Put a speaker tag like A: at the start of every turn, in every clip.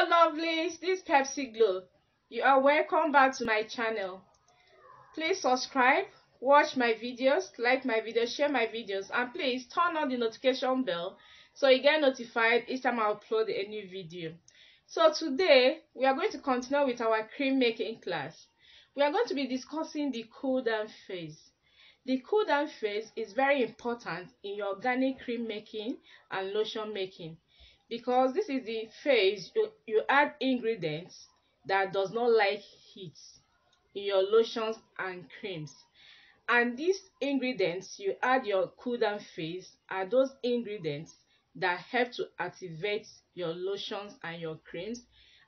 A: Hello lovelies, this is Pepsi Glow. You are welcome back to my channel. Please subscribe, watch my videos, like my videos, share my videos, and please turn on the notification bell so you get notified each time I upload a new video. So today we are going to continue with our cream making class. We are going to be discussing the cool down phase. The cool down phase is very important in your organic cream making and lotion making, because this is the phase you add ingredients that does not like heat in your lotions and creams. And these ingredients you add your cool down phase are those ingredients that help to activate your lotions and your creams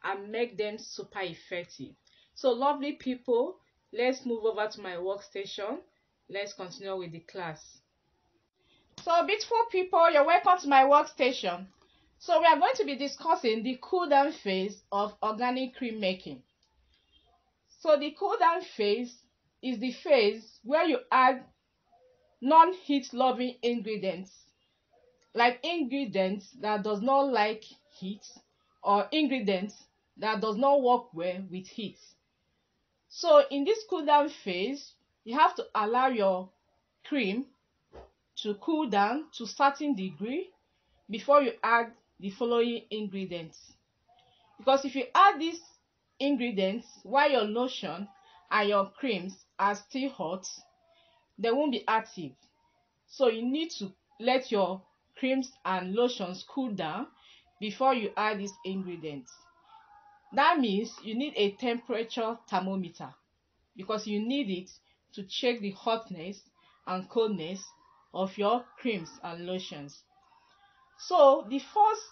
A: and make them super effective. So lovely people, let's move over to my workstation. Let's continue with the class. So beautiful people, you're welcome to my workstation. So we are going to be discussing the cool down phase of organic cream making. So the cool down phase is the phase where you add non-heat loving ingredients, like ingredients that does not like heat or ingredients that does not work well with heat. So in this cool down phase, you have to allow your cream to cool down to a certain degree before you add the following ingredients. Because if you add these ingredients while your lotion and your creams are still hot, they won't be active. So you need to let your creams and lotions cool down before you add these ingredients. That means you need a temperature thermometer, because you need it to check the hotness and coldness of your creams and lotions. So the first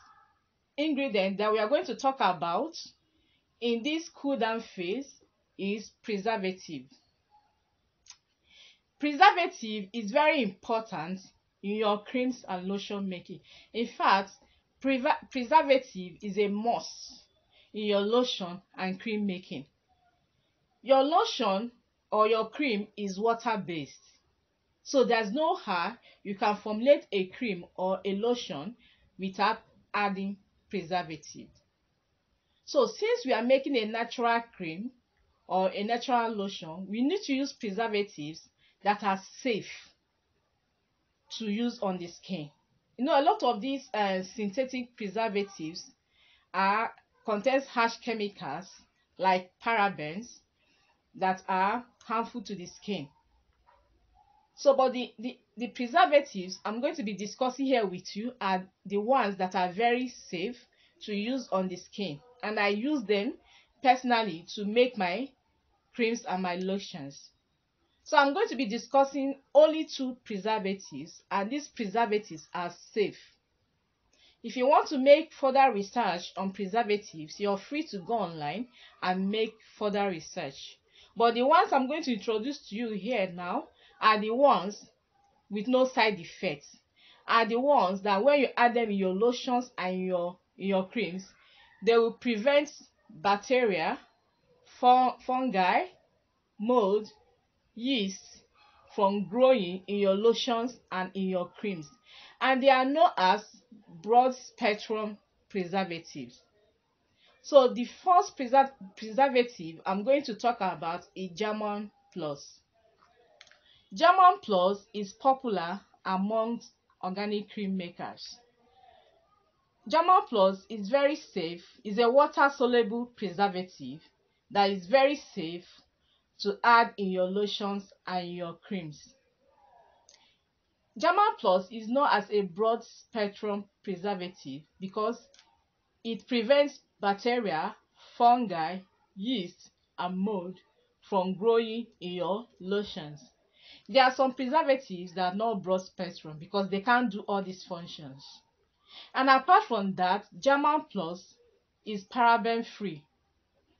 A: ingredient that we are going to talk about in this cool down phase is preservative. Preservative is very important in your creams and lotion making. In fact, preservative is a must in your lotion and cream making. Your lotion or your cream is water based, so there's no how you can formulate a cream or a lotion without adding preservative. So since we are making a natural cream or a natural lotion, we need to use preservatives that are safe to use on the skin. You know, a lot of these synthetic preservatives contains harsh chemicals like parabens that are harmful to the skin. So but the preservatives I'm going to be discussing here with you are the ones that are very safe to use on the skin, and I use them personally to make my creams and my lotions. So I'm going to be discussing only 2 preservatives, and these preservatives are safe. If you want to make further research on preservatives, you're free to go online and make further research. But the ones I'm going to introduce to you here now are the ones with no side effects, are the ones that when you add them in your lotions and your creams, they will prevent bacteria, fungi, mold, yeast from growing in your lotions and in your creams, and they are known as broad spectrum preservatives. So the first preservative I'm going to talk about is German Plus. German Plus is popular amongst organic cream makers. German Plus is very safe, is a water soluble preservative that is very safe to add in your lotions and your creams. German Plus is known as a broad spectrum preservative because it prevents bacteria, fungi, yeast, and mold from growing in your lotions. There are some preservatives that are not broad spectrum because they can't do all these functions. And apart from that, German Plus is paraben free.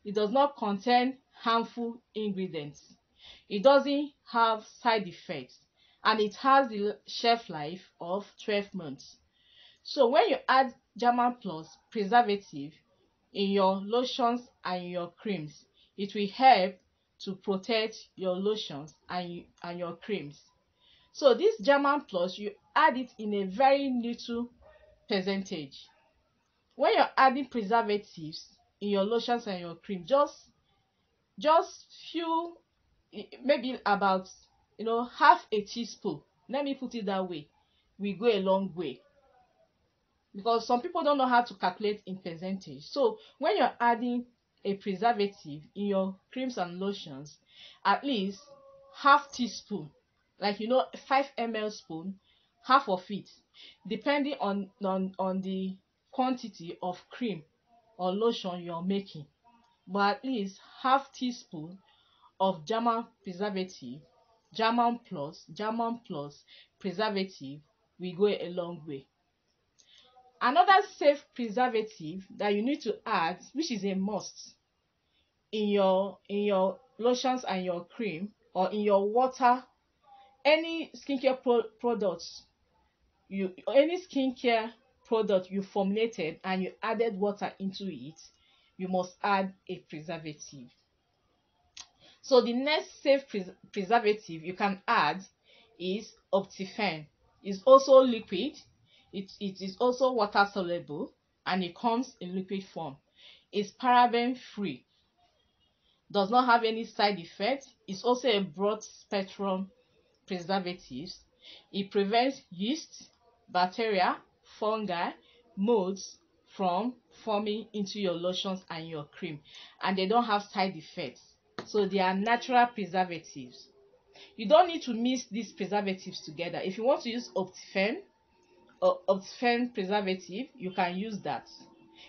A: It does not contain harmful ingredients. It doesn't have side effects, and it has the shelf life of 12 months. So when you add German Plus preservative in your lotions and your creams, it will help to protect your lotions and your creams. So this German Plus, you add it in a very little percentage. When you're adding preservatives in your lotions and your cream, just few, maybe about, half a teaspoon, let me put it that way, will go a long way, because some people don't know how to calculate in percentage. So when you're adding a preservative in your creams and lotions, at least half teaspoon, like 5 ml spoon, half of it, depending on the quantity of cream or lotion you're making, but at least half teaspoon of German plus preservative will go a long way. Another safe preservative that you need to add, which is a must in your lotions and your cream, or in your water, any skincare products, any skincare product you formulated and you added water into it, you must add a preservative. So the next safe preservative you can add is Optifen. It's also liquid. It is also water soluble, and it comes in liquid form. It's paraben free, does not have any side effect. It's also a broad spectrum preservative. It prevents yeast, bacteria, fungi, molds from forming into your lotions and your cream, and they don't have side effects. So they are natural preservatives. You don't need to mix these preservatives together. If you want to use Optifen or Optifen preservative, you can use that.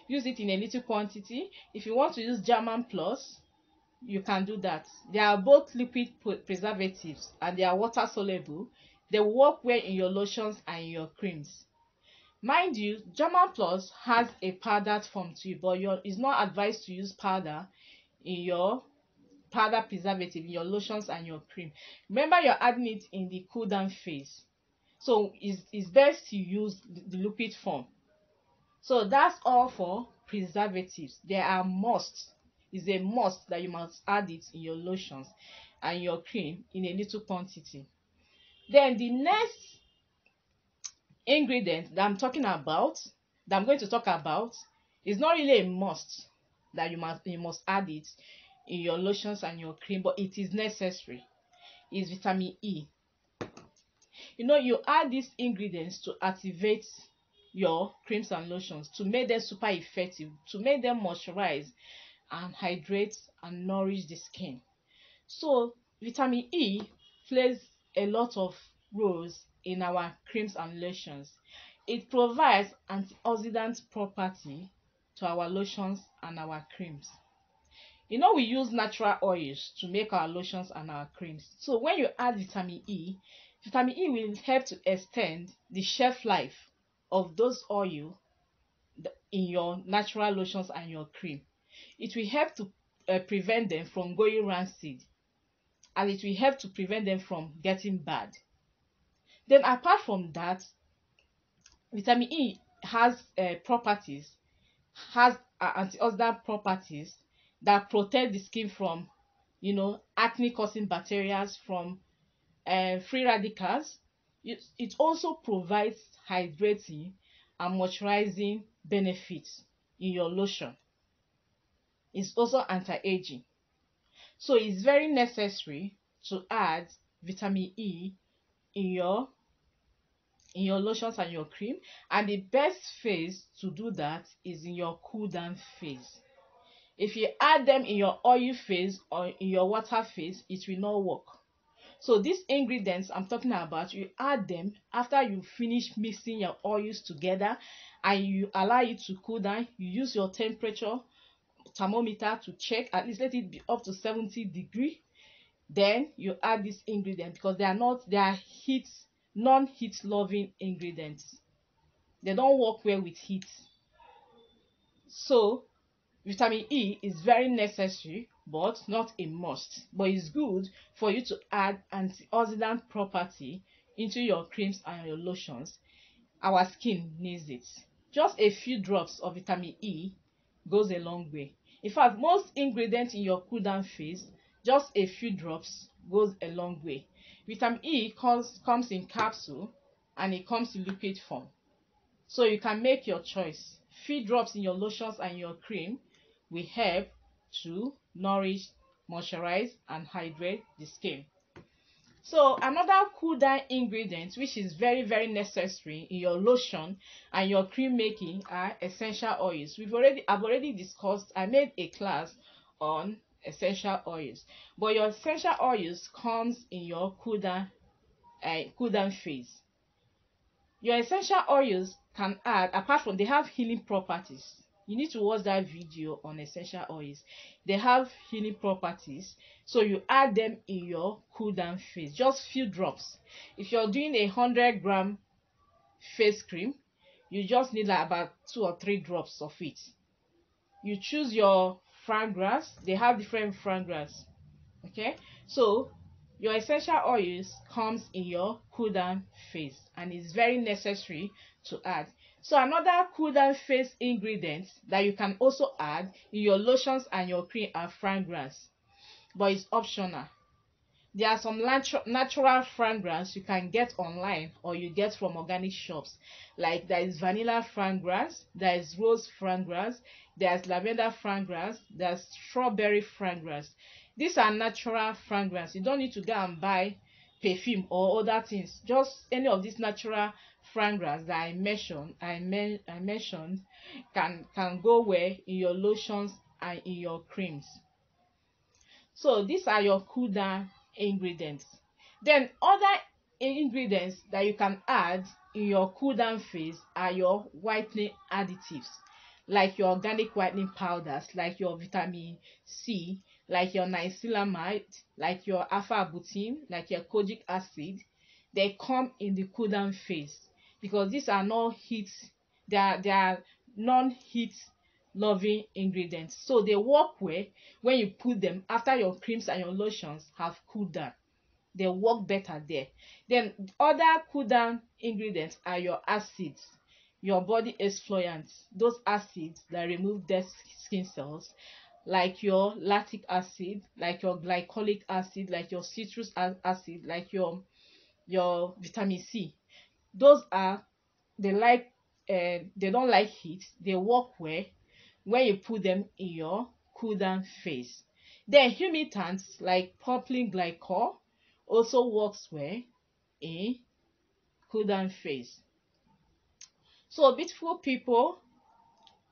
A: Use it in a little quantity. If you want to use German Plus, you can do that. They are both liquid preservatives, and they are water soluble. They work well in your lotions and in your creams. Mind you, German Plus has a powdered form too, but it's not advised to use powder in your powder preservative in your lotions and your cream. Remember, you're adding it in the cool down phase, so it's best to use the liquid form. So that's all for preservatives. They are must. It's a must that you must add it in your lotions and your cream in a little quantity. Then the next ingredient that I'm going to talk about, is not really a must that you must add it in your lotions and your cream, but it is necessary. Is vitamin E. You add these ingredients to activate your creams and lotions, to make them super effective, to make them moisturize and hydrate and nourish the skin. So vitamin E plays a lot of roles in our creams and lotions. It provides antioxidant property to our lotions and our creams. We use natural oils to make our lotions and our creams. So when you add vitamin E will help to extend the shelf life of those oils in your natural lotions and your cream. It will help to prevent them from going rancid, and it will help to prevent them from getting bad. Then apart from that, vitamin E has antioxidant properties that protect the skin from acne causing bacteria, from free radicals. It also provides hydrating and moisturizing benefits in your lotion. It's also anti-aging. So it's very necessary to add vitamin E in your lotions and your cream, and the best phase to do that is in your cool down phase. If you add them in your oil phase or in your water phase, it will not work. So these ingredients I'm talking about, you add them after you finish mixing your oils together, and you allow it to cool down. You use your temperature thermometer to check, at least let it be up to 70 degrees. Then you add this ingredient, because they are non-heat loving ingredients. They don't work well with heat. So vitamin E is very necessary, but not a must. But it's good for you to add antioxidant property into your creams and your lotions. Our skin needs it. Just a few drops of vitamin E goes a long way. In fact, most ingredients in your cool down phase, just a few drops goes a long way. Vitamin E comes in capsule, and it comes in liquid form. So you can make your choice. Few drops in your lotions and your cream will help to nourish, moisturize, and hydrate the skin. So another cool down ingredient which is very necessary in your lotion and your cream making are essential oils. I've already discussed, I made a class on essential oils, but your essential oils comes in your cool down phase. Your essential oils can add, apart from they have healing properties. You need to watch that video on essential oils. They have healing properties, so you add them in your cool down phase, just few drops. If you're doing 100-gram face cream, you just need like about 2 or 3 drops of it. You choose your fragrance. They have different fragrance. Okay, so your essential oils comes in your cool down phase and it's very necessary to add. So another cool down phase ingredient that you can also add in your lotions and your cream are fragrance, but it's optional. There are some natural fragrance you can get online or you get from organic shops. Like there is vanilla fragrance, there is rose fragrance, there's lavender fragrance, there's strawberry fragrance. These are natural fragrance. You don't need to go and buy perfume or other things. Just any of these natural fragrance that I mentioned can go well in your lotions and in your creams. So these are your cool down ingredients. Then other ingredients that you can add in your cool down phase are your whitening additives, like your organic whitening powders, like your vitamin C, like your niacinamide, like your alpha butene, like your kojic acid. They come in the cool down phase because these are not heat, they are non-heat loving ingredients, so they work well when you put them after your creams and your lotions have cooled down. They work better there. Then other cool down ingredients are your acids, your body exfoliants, those acids that remove dead skin cells, like your lactic acid, like your glycolic acid, like your citrus acid, like your vitamin C. Those are, they don't like heat. They work well when you put them in your cool down phase. Then humectants like propylene glycol also works well in cool down phase. So beautiful people,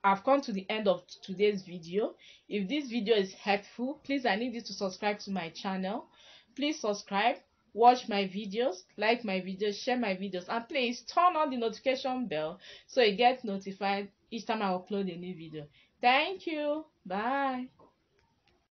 A: I've come to the end of today's video. If this video is helpful, please, I need you to subscribe to my channel. Please subscribe, watch my videos, like my videos, share my videos, and please turn on the notification bell so you get notified each time I upload a new video. Thank you. Bye.